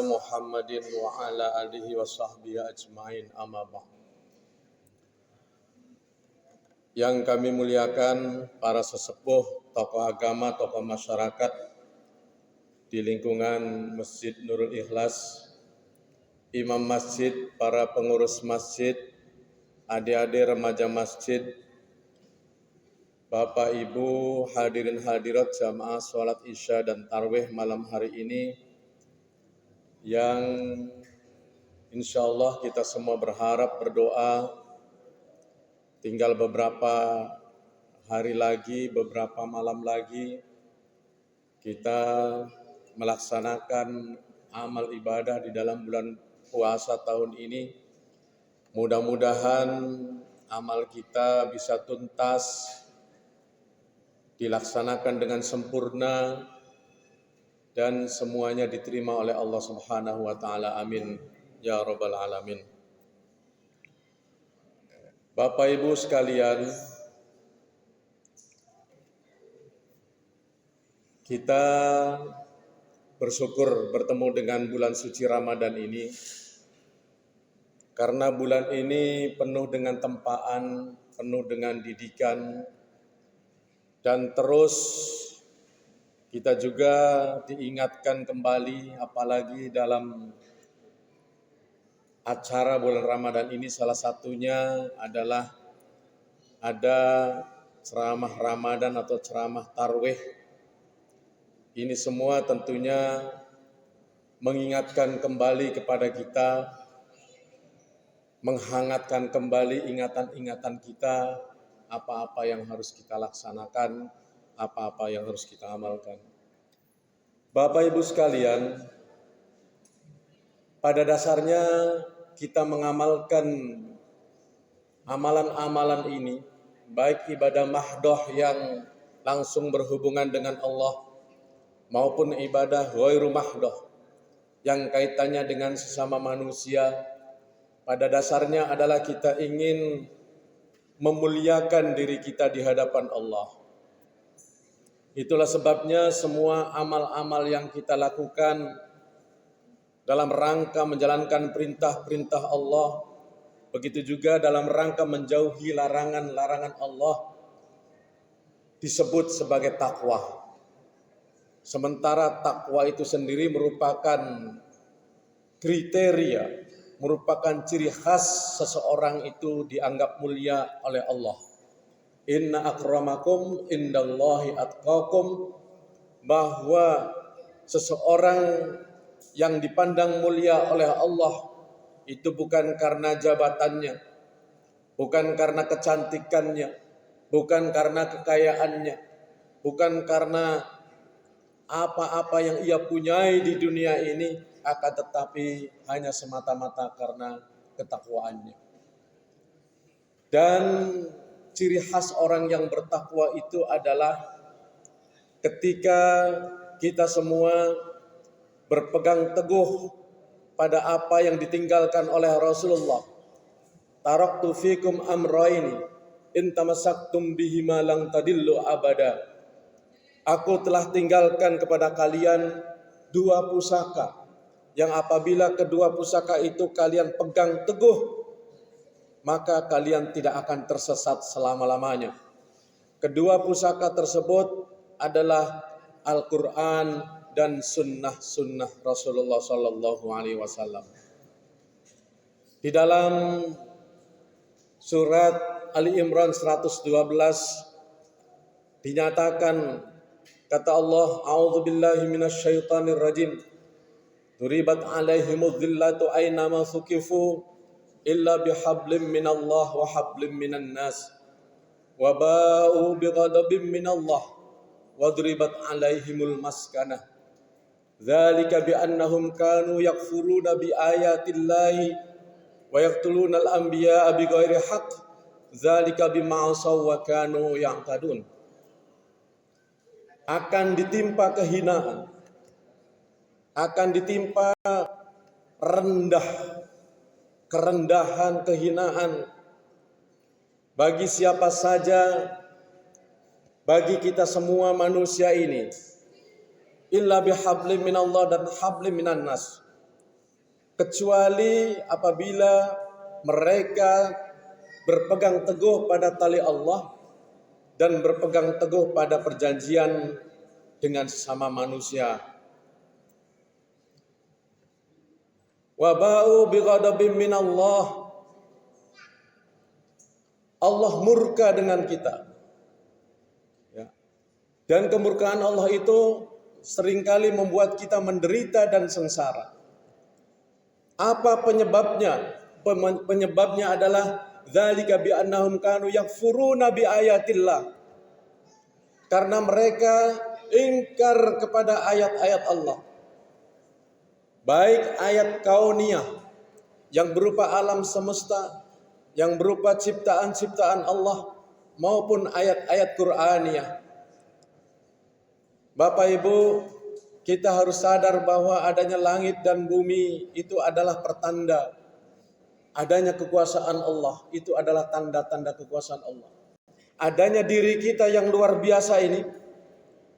Muhammadin wa ala alihi wa sahbihi ajma'in, amma ba'd. Yang kami muliakan para sesepuh, tokoh agama, tokoh masyarakat di lingkungan Masjid Nurul Ikhlas, imam masjid, para pengurus masjid, adik-adik remaja masjid, Bapak Ibu hadirin hadirat jamaah sholat isya dan tarwih malam hari ini, yang insya Allah kita semua berharap, berdoa, tinggal beberapa hari lagi, beberapa malam lagi, kita melaksanakan amal ibadah di dalam bulan puasa tahun ini. Mudah-mudahan amal kita bisa tuntas, dilaksanakan dengan sempurna, dan semuanya diterima oleh Allah Subhanahu wa Ta'ala. Amin ya Rabbal Alamin. Bapak Ibu sekalian, kita bersyukur bertemu dengan bulan suci Ramadan ini, karena bulan ini penuh dengan tempaan, penuh dengan didikan, dan terus kita juga diingatkan kembali, apalagi dalam acara bulan Ramadan ini, salah satunya adalah ada ceramah Ramadan atau ceramah tarwih. Ini semua tentunya mengingatkan kembali kepada kita, menghangatkan kembali ingatan-ingatan kita, apa-apa yang harus kita laksanakan, apa-apa yang harus kita amalkan. Bapak Ibu sekalian, pada dasarnya kita mengamalkan amalan-amalan ini, baik ibadah mahdoh yang langsung berhubungan dengan Allah, maupun ibadah ghairu mahdoh yang kaitannya dengan sesama manusia. Pada dasarnya adalah kita ingin memuliakan diri kita di hadapan Allah. Itulah sebabnya semua amal-amal yang kita lakukan dalam rangka menjalankan perintah-perintah Allah, begitu juga dalam rangka menjauhi larangan-larangan Allah, disebut sebagai takwa. Sementara takwa itu sendiri merupakan kriteria, merupakan ciri khas seseorang itu dianggap mulia oleh Allah. Inna akramakum indallahi atqakum, bahwa seseorang yang dipandang mulia oleh Allah itu bukan karena jabatannya, bukan karena kecantikannya, bukan karena kekayaannya, bukan karena apa-apa yang ia punyai di dunia ini, akan tetapi hanya semata-mata karena ketakwaannya. Dan ciri khas orang yang bertakwa itu adalah ketika kita semua berpegang teguh pada apa yang ditinggalkan oleh Rasulullah. Taraktu fikum amraini in tamassaktum bihima lang tadillu abada. Aku telah tinggalkan kepada kalian dua pusaka, yang apabila kedua pusaka itu kalian pegang teguh, maka kalian tidak akan tersesat selama-lamanya. Kedua pusaka tersebut adalah Al-Quran dan sunnah Rasulullah Sallallahu Alaihi Wasallam. Di dalam surat Ali Imran 112 dinyatakan, kata Allah, A'udzubillahi minasyaitonir rajim, duribat alaihimudz dzillatu aynama suqifu illa bihablim minallah wa hablim minan nas wa ba'u bighadabin minallah wa duribat alaihimul maskanah dzalika biannahum kanu yakfuruna bi ayatillahi wa yaqtuluna al-anbiya'a bighairi haqq dzalika bima asaw wa kanu ya'tadun. Akan ditimpa kehinaan, akan ditimpa kerendahan, kehinaan bagi siapa saja, bagi kita semua manusia ini, illa bihablim minallah dan hablim minan nas, kecuali apabila mereka berpegang teguh pada tali Allah dan berpegang teguh pada perjanjian dengan sesama manusia. Wa ba'u bighadabin minallah. Allah murka dengan kita. Ya. Dan kemurkaan Allah itu seringkali membuat kita menderita dan sengsara. Apa penyebabnya? Penyebabnya adalah dzalika bi annahum kanu yakfuruna bi ayatillah. Karena mereka ingkar kepada ayat-ayat Allah. Baik ayat kauniyah yang berupa alam semesta, yang berupa ciptaan-ciptaan Allah, maupun ayat-ayat Qur'aniyah. Bapak Ibu, kita harus sadar bahwa adanya langit dan bumi itu adalah pertanda adanya kekuasaan Allah. Itu adalah tanda-tanda kekuasaan Allah. Adanya diri kita yang luar biasa ini,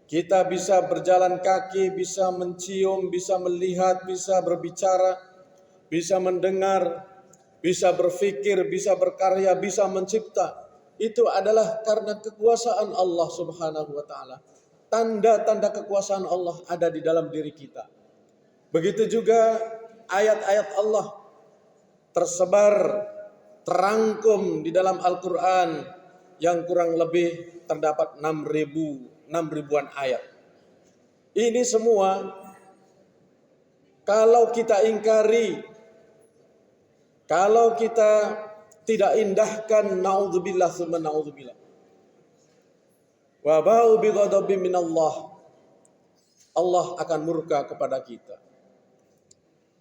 kita bisa berjalan kaki, bisa mencium, bisa melihat, bisa berbicara, bisa mendengar, bisa berpikir, bisa berkarya, bisa mencipta. Itu adalah karena kekuasaan Allah Subhanahu wa taala. Tanda-tanda kekuasaan Allah ada di dalam diri kita. Begitu juga ayat-ayat Allah tersebar, terangkum di dalam Al-Quran yang kurang lebih terdapat 6.000-an ayat. Ini semua kalau kita ingkari, kalau kita tidak indahkan, naudzubillah summa naudzubillah. Wa ba'u bi ghadabin minallah. Allah akan murka kepada kita.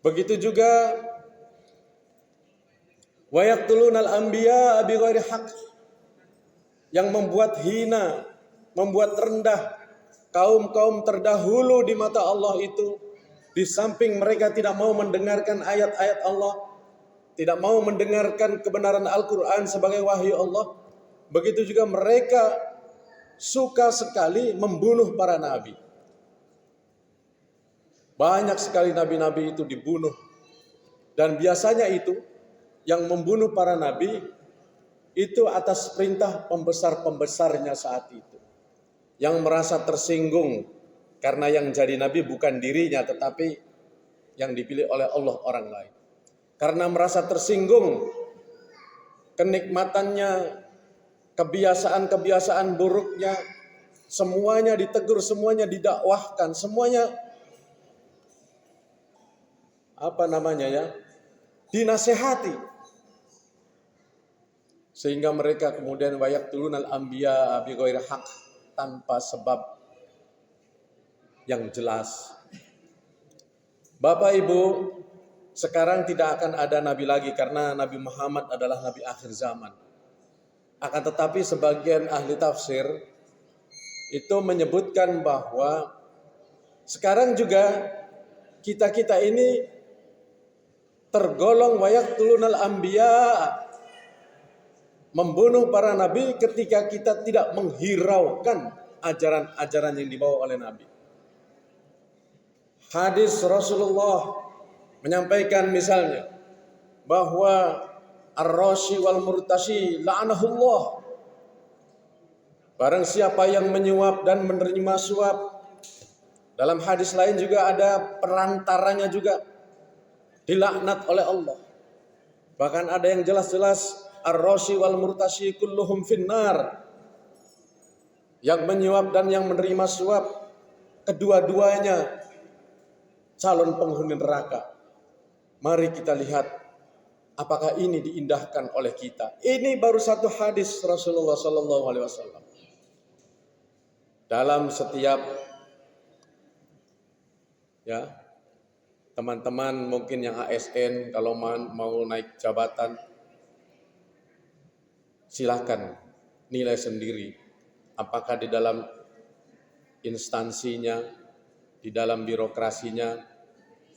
Begitu juga wa yaqtulunal anbiya bi ghairi haqq, yang membuat hina, membuat rendah kaum-kaum terdahulu di mata Allah itu, di samping mereka tidak mau mendengarkan ayat-ayat Allah, tidak mau mendengarkan kebenaran Al-Quran sebagai wahyu Allah. Begitu juga mereka suka sekali membunuh para nabi. Banyak sekali nabi-nabi itu dibunuh. Dan biasanya itu yang membunuh para nabi itu atas perintah pembesar-pembesarnya saat itu, yang merasa tersinggung karena yang jadi nabi bukan dirinya tetapi yang dipilih oleh Allah orang lain. Karena merasa tersinggung, kenikmatannya, kebiasaan-kebiasaan buruknya, semuanya ditegur, semuanya didakwahkan, semuanya dinasehati. Sehingga mereka kemudian wayaqtulunal anbiya bi ghairi haqq, tanpa sebab yang jelas. Bapak Ibu, sekarang tidak akan ada nabi lagi karena Nabi Muhammad adalah nabi akhir zaman. Akan tetapi sebagian ahli tafsir itu menyebutkan bahwa sekarang juga kita ini tergolong wayaqtulunal anbiya, membunuh para nabi ketika kita tidak menghiraukan ajaran-ajaran yang dibawa oleh nabi. Hadis Rasulullah menyampaikan misalnya bahwa ar-rashi wal murtashi la'anahullah. Barang siapa yang menyuap dan menerima suap. Dalam hadis lain juga ada perantaranya juga dilaknat oleh Allah. Bahkan ada yang jelas-jelas ar-rashi wal murtashi kulluhum finnar. Yang menyuap dan yang menerima suap, kedua-duanya calon penghuni neraka. Mari kita lihat apakah ini diindahkan oleh kita. Ini baru satu hadis Rasulullah sallallahu alaihi wasallam. Dalam setiap teman-teman mungkin yang ASN kalau mau naik jabatan, silakan nilai sendiri apakah di dalam instansinya, di dalam birokrasinya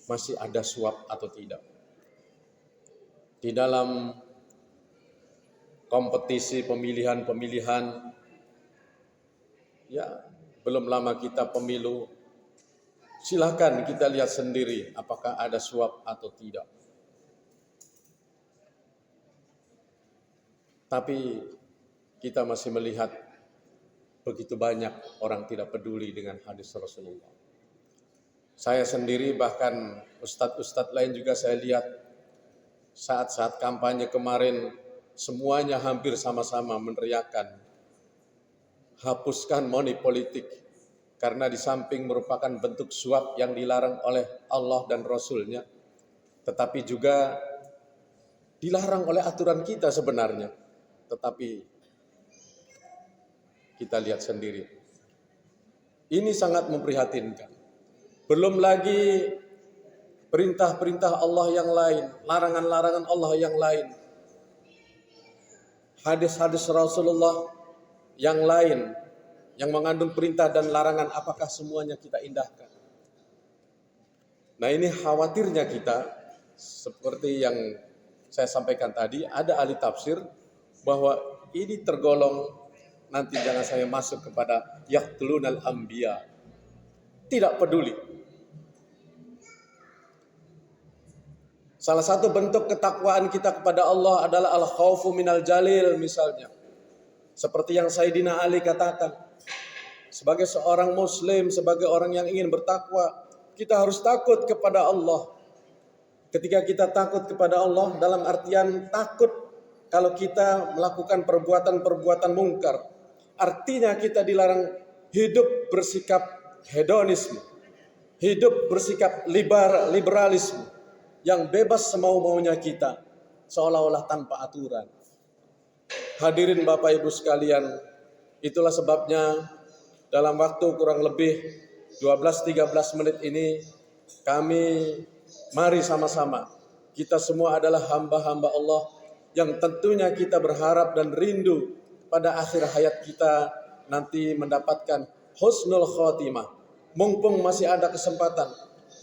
masih ada suap atau tidak. Di dalam kompetisi pemilihan, belum lama kita pemilu, Silahkan kita lihat sendiri apakah ada suap atau tidak. Tapi kita masih melihat begitu banyak orang tidak peduli dengan hadis Rasulullah. Saya sendiri bahkan ustadz-ustadz lain juga saya lihat saat-saat kampanye kemarin semuanya hampir sama-sama meneriakkan hapuskan money politik. Karena di samping merupakan bentuk suap yang dilarang oleh Allah dan Rasul-Nya, tetapi juga dilarang oleh aturan kita sebenarnya. Tetapi kita lihat sendiri, ini sangat memprihatinkan. Belum lagi perintah-perintah Allah yang lain, larangan-larangan Allah yang lain, hadis-hadis Rasulullah yang lain, yang mengandung perintah dan larangan, apakah semuanya kita indahkan? Nah, ini khawatirnya kita, seperti yang saya sampaikan tadi, ada ahli tafsir bahwa ini tergolong, nanti jangan saya masuk kepada yaqtulunal anbiya, tidak peduli. Salah satu bentuk ketakwaan kita kepada Allah adalah al-khaufu minal jalil misalnya. Seperti yang Sayyidina Ali katakan, sebagai seorang muslim, sebagai orang yang ingin bertakwa, kita harus takut kepada Allah. Ketika kita takut kepada Allah, dalam artian takut kalau kita melakukan perbuatan-perbuatan mungkar, artinya kita dilarang hidup bersikap hedonisme, hidup bersikap liberalisme, yang bebas semau-maunya kita, seolah-olah tanpa aturan. Hadirin Bapak Ibu sekalian, itulah sebabnya dalam waktu kurang lebih 12-13 menit ini, mari sama-sama, kita semua adalah hamba-hamba Allah yang tentunya kita berharap dan rindu pada akhir hayat kita nanti mendapatkan husnul khotimah. Mumpung masih ada kesempatan,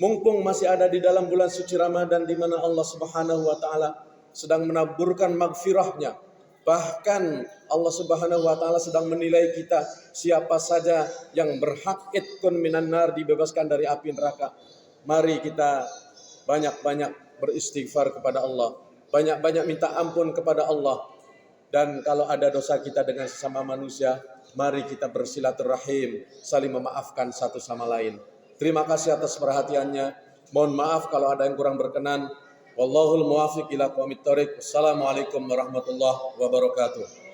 mumpung masih ada di dalam bulan suci Ramadan di mana Allah Subhanahu wa taala sedang menaburkan magfirahnya. Bahkan Allah Subhanahu wa taala sedang menilai kita, siapa saja yang berhak itkun minan nar, dibebaskan dari api neraka. Mari kita banyak-banyak beristighfar kepada Allah, banyak-banyak minta ampun kepada Allah. Dan kalau ada dosa kita dengan sesama manusia, mari kita bersilaturahim, saling memaafkan satu sama lain. Terima kasih atas perhatiannya. Mohon maaf kalau ada yang kurang berkenan. Wallahul muwaffiq ila aqwamit thoriq. Wassalamualaikum warahmatullahi wabarakatuh.